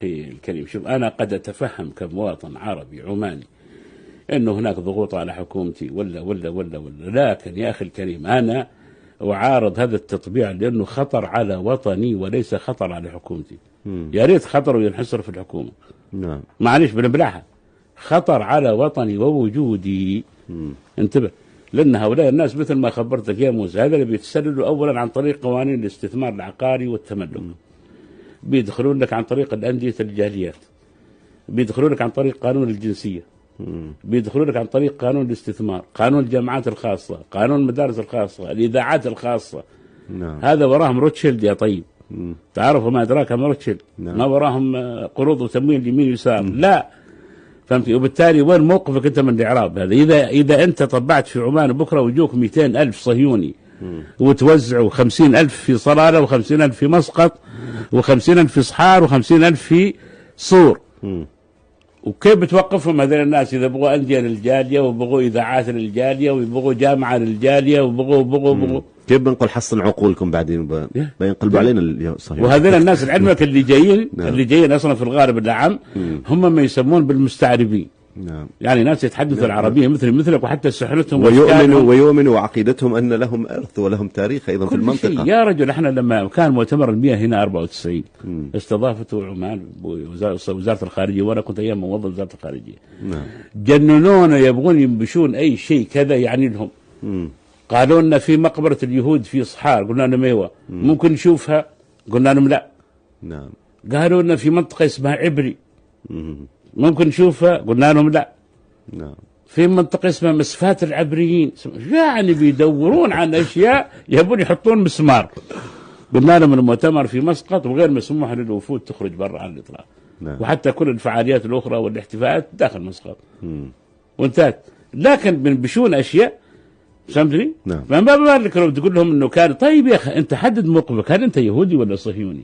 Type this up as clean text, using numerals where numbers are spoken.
الكريم، شوف أنا قد أتفهم كمواطن عربي عماني أنه هناك ضغوط على حكومتي ولا، لكن يا أخي الكريم أنا أعارض هذا التطبيع لأنه خطر على وطني وليس خطر على حكومتي. يا ريت خطر ينحصر في الحكومة. نعم. معليش بنبلعها، خطر على وطني ووجودي. انتبه، لأن هؤلاء الناس مثل ما خبرتك يا موسى، هذا اللي بيتسللوا أولا عن طريق قوانين الاستثمار العقاري والتملك، بيدخلون لك عن طريق الأندية الجاليات، بيدخلون لك عن طريق قانون الجنسية، بيدخلون لك عن طريق قانون الاستثمار، قانون الجامعات الخاصة، قانون المدارس الخاصة، الإذاعات الخاصة. نعم. هذا وراهم روتشيلد يا طيب. تعرفوا ما أدراك ما روتشيلد؟ نعم. ما وراهم قروض وتمويل يمين يسار. لا، فهمتي؟ وبالتالي وين موقفك أنت من الإعراب هذا؟ إذا أنت طبعت في عمان بكرة ويجوك 200,000 صهيوني وتوزعوا 50,000 في صلالة و50,000 في مسقط و50,000 في صحار و50,000 في صور، وكيف بتوقفهم هذول الناس إذا بغوا أندية للجالية وبغوا إذاعات للجالية وبغوا جامعة للجالية وبغوا كيف بنقول حصن عقولكم بعدين بينقلبوا علينا صحيح. وهذول الناس العلمك اللي جايين نعم. اللي جايين أصلا في الغالب الأعم هم ما يسمون بالمستعربين. نعم. يعني ناس يتحدثوا العربية مثلك وحتى سحرتهم ويؤمنوا وعقيدتهم أن لهم إرث ولهم تاريخ أيضا في المنطقة. يا رجل احنا لما كان مؤتمر المياه هنا 94 استضافته عمان وزارة الخارجية، وأنا كنت أيام موظف وزارة الخارجية. نعم. جننونا يبغون ينبشون أي شيء كذا يعني لهم. قالوا لنا في مقبرة اليهود في صحار، قلنا لهم ايوه ممكن نشوفها، قلنا لهم لا. نعم. قالوا لنا في منطقة اسمها عبري ممكن نشوفها، قلنا لهم لا. نعم. في منطقة اسمها مسفات العبريين، يعني بيدورون عن أشياء يبون يحطون مسمار. قلنا لهم المؤتمر في مسقط وغير مسموح للوفود تخرج برا عن الإطلاق. نعم. وحتى كل الفعاليات الأخرى والاحتفاءات داخل مسقط وانتهت. لكن بينبشون أشياء، فهمتني؟ نعم. فما بالك لو تقول لهم إنه كان طيب يا أخي أنت حدد موقفك، هل أنت يهودي ولا صهيوني؟